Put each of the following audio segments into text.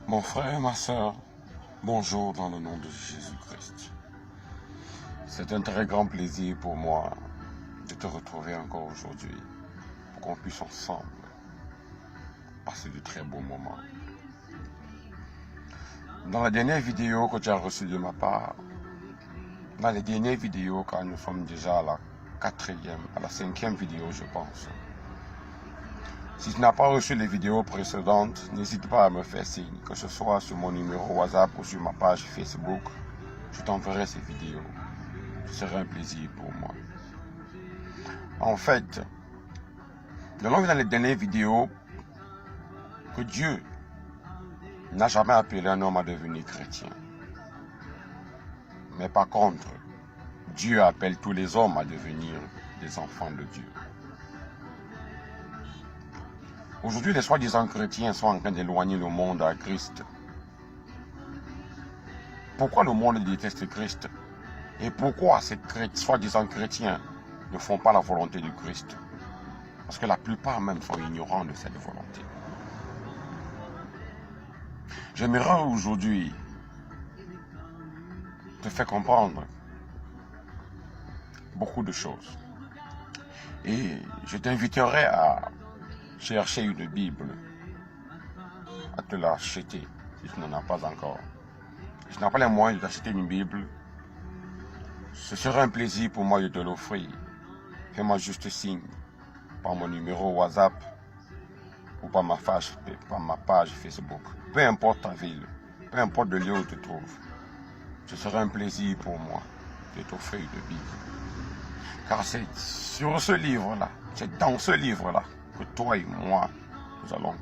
Mon frère et ma soeur, bonjour dans le nom de Jésus-Christ. C'est un très grand plaisir pour moi de te retrouver encore aujourd'hui pour qu'on puisse ensemble passer de très beaux moments. Dans la dernière vidéo que tu as reçue de ma part, dans les dernières vidéos, quand nous sommes déjà à la cinquième vidéo, je pense. Si tu n'as pas reçu les vidéos précédentes, n'hésite pas à me faire signe, que ce soit sur mon numéro WhatsApp ou sur ma page Facebook. Je t'enverrai ces vidéos. Ce serait un plaisir pour moi. En fait, nous avons vu dans les dernières vidéos que Dieu n'a jamais appelé un homme à devenir chrétien. Mais par contre, Dieu appelle tous les hommes à devenir des enfants de Dieu. Aujourd'hui, les soi-disant chrétiens sont en train d'éloigner le monde à Christ. Pourquoi le monde déteste Christ? Et pourquoi ces soi-disant chrétiens ne font pas la volonté du Christ? Parce que la plupart même sont ignorants de cette volonté. J'aimerais aujourd'hui te faire comprendre beaucoup de choses. Et je t'inviterai à chercher une Bible, à te l'acheter si tu n'en as pas encore. Si tu n'as pas les moyens de t'acheter une Bible, ce serait un plaisir pour moi de te l'offrir. Fais-moi juste signe par mon numéro WhatsApp ou par ma page Facebook. Peu importe ta ville, peu importe le lieu où tu te trouves, ce serait un plaisir pour moi de t'offrir une Bible. Car c'est sur ce livre-là, c'est dans ce livre-là que toi et moi, nous allons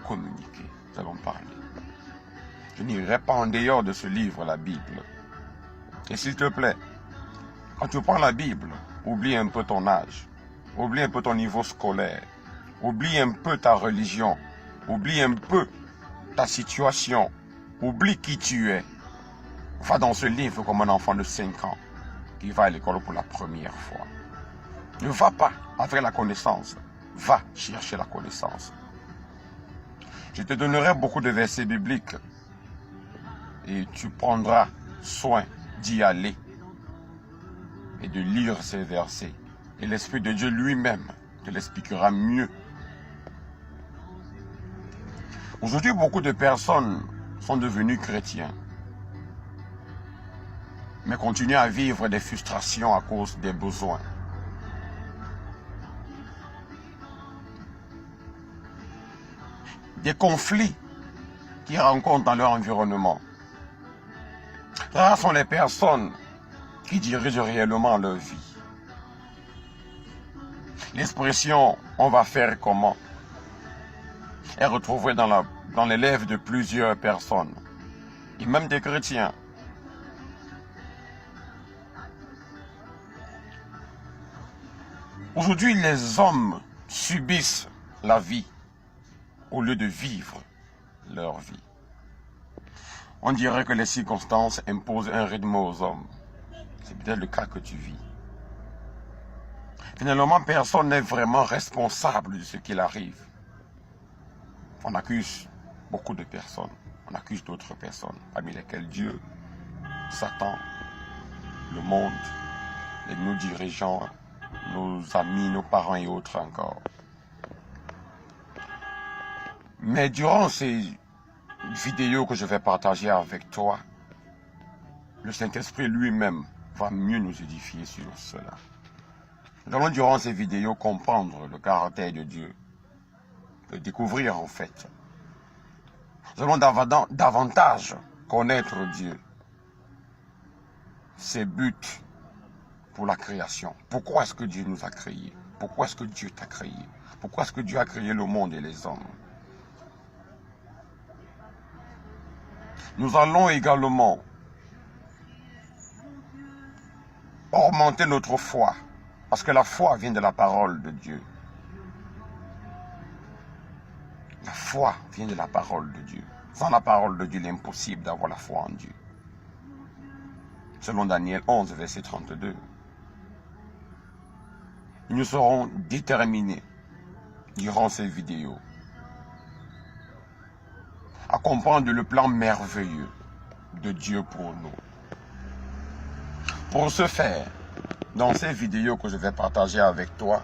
communiquer, nous allons parler. Je n'irai pas en dehors de ce livre, la Bible. Et s'il te plaît, quand tu prends la Bible, oublie un peu ton âge, oublie un peu ton niveau scolaire, oublie un peu ta religion, oublie un peu ta situation, oublie qui tu es. Va dans ce livre comme un enfant de 5 ans qui va à l'école pour la première fois. Ne va pas avec la connaissance, va chercher la connaissance. Je te donnerai beaucoup de versets bibliques et tu prendras soin d'y aller et de lire ces versets. Et l'Esprit de Dieu lui-même te l'expliquera mieux. Aujourd'hui, beaucoup de personnes sont devenues chrétiens, mais continuent à vivre des frustrations à cause des besoins. Des conflits qu'ils rencontrent dans leur environnement. Rares sont les personnes qui dirigent réellement leur vie. L'expression « on va faire comment » est retrouvée dans les lèvres de plusieurs personnes, et même des chrétiens. Aujourd'hui, les hommes subissent la vie au lieu de vivre leur vie. On dirait que les circonstances imposent un rythme aux hommes. C'est peut-être le cas que tu vis. Finalement, personne n'est vraiment responsable de ce qu'il arrive. On accuse beaucoup de personnes. On accuse d'autres personnes, parmi lesquelles Dieu, Satan, le monde, nos dirigeants, nos amis, nos parents et autres encore. Mais durant ces vidéos que je vais partager avec toi, le Saint-Esprit lui-même va mieux nous édifier sur cela. Nous allons durant ces vidéos comprendre le caractère de Dieu, le découvrir en fait. Nous allons davantage connaître Dieu, ses buts pour la création. Pourquoi est-ce que Dieu nous a créés? Pourquoi est-ce que Dieu t'a créé? Pourquoi est-ce que Dieu a créé le monde et les hommes? Nous allons également augmenter notre foi, parce que la foi vient de la parole de Dieu. La foi vient de la parole de Dieu. Sans la parole de Dieu, il est impossible d'avoir la foi en Dieu. Selon Daniel 11, verset 32. Nous serons déterminés durant ces vidéos à comprendre le plan merveilleux de Dieu pour nous. Pour ce faire, dans ces vidéos que je vais partager avec toi,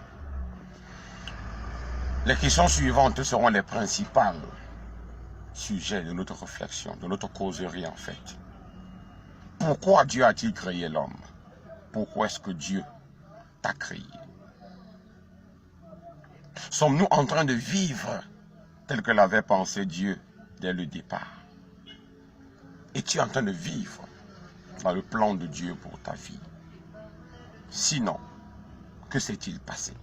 les questions suivantes seront les principales sujets de notre réflexion, de notre causerie en fait. Pourquoi Dieu a-t-il créé l'homme? Pourquoi est-ce que Dieu t'a créé? Sommes-nous en train de vivre tel que l'avait pensé Dieu dès le départ? Es-tu en train de vivre dans le plan de Dieu pour ta vie? Sinon, que s'est-il passé?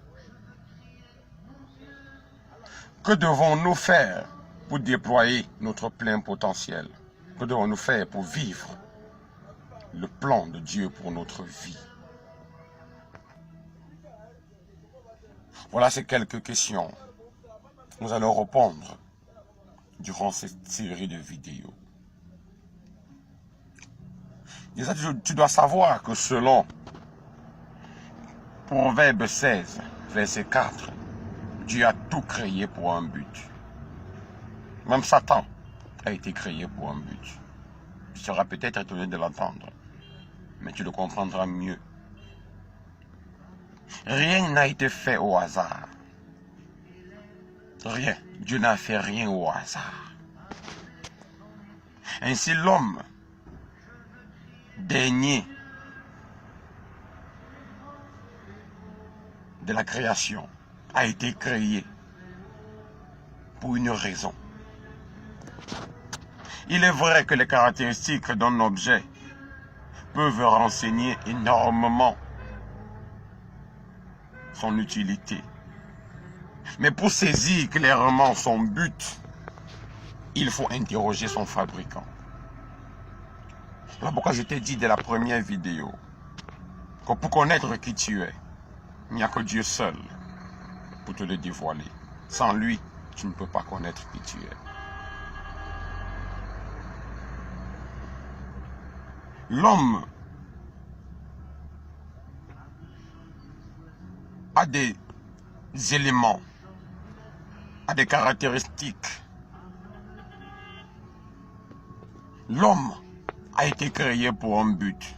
Que devons-nous faire pour déployer notre plein potentiel? Que devons-nous faire pour vivre le plan de Dieu pour notre vie? Voilà ces quelques questions. Nous allons répondre durant cette série de vidéos. Déjà, tu dois savoir que selon Proverbe 16, verset 4, Dieu a tout créé pour un but. Même Satan a été créé pour un but. Tu seras peut-être étonné de l'entendre, mais tu le comprendras mieux. Rien n'a été fait au hasard. Rien. Dieu n'a fait rien au hasard. Ainsi l'homme, dernier de la création, a été créé pour une raison. Il est vrai que les caractéristiques d'un objet peuvent renseigner énormément son utilité. Mais pour saisir clairement son but, il faut interroger son fabricant. Voilà pourquoi je t'ai dit dès la première vidéo que pour connaître qui tu es, il n'y a que Dieu seul pour te le dévoiler. Sans lui, tu ne peux pas connaître qui tu es. L'homme a des éléments, a des caractéristiques. L'homme a été créé pour un but.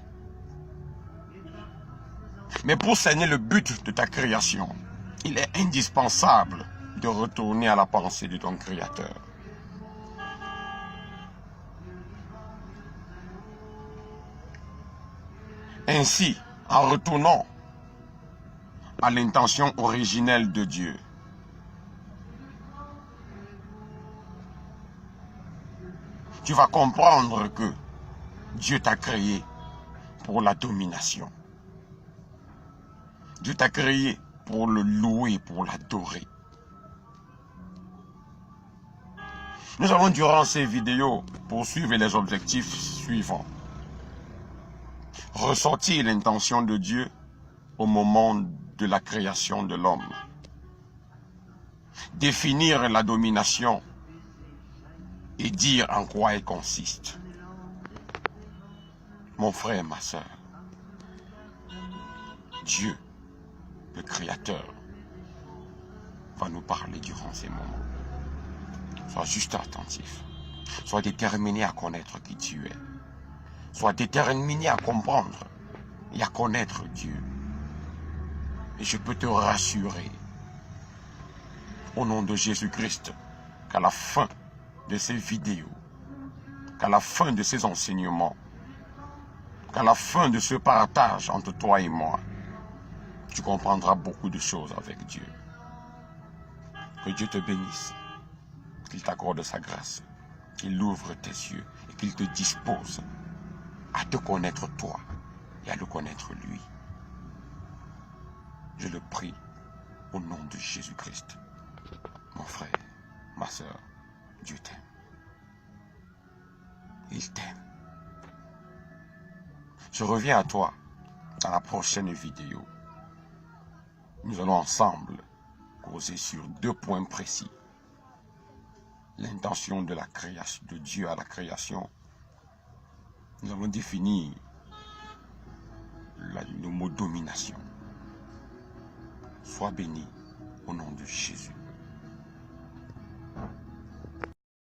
Mais pour cerner le but de ta création, il est indispensable de retourner à la pensée de ton Créateur. Ainsi, en retournant à l'intention originelle de Dieu, tu vas comprendre que Dieu t'a créé pour la domination. Dieu t'a créé pour le louer, pour l'adorer. Nous allons durant ces vidéos poursuivre les objectifs suivants. Ressortir l'intention de Dieu au moment de la création de l'homme. Définir la domination et dire en quoi elle consiste. Mon frère et ma soeur, Dieu, le Créateur, va nous parler durant ces moments. Sois juste attentif. Sois déterminé à connaître qui tu es. Sois déterminé à comprendre et à connaître Dieu. Et je peux te rassurer, au nom de Jésus-Christ, qu'à la fin de ces vidéos, qu'à la fin de ces enseignements, qu'à la fin de ce partage entre toi et moi, tu comprendras beaucoup de choses avec Dieu. Que Dieu te bénisse, qu'il t'accorde sa grâce, qu'il ouvre tes yeux et qu'il te dispose à te connaître toi et à le connaître lui. Je le prie au nom de Jésus-Christ. Mon frère, ma soeur, Dieu t'aime. Il t'aime. Je reviens à toi dans la prochaine vidéo. Nous allons ensemble causer sur 2 points précis. L'intention de la création, de Dieu à la création. Nous allons définir le mot domination. Sois béni au nom de Jésus.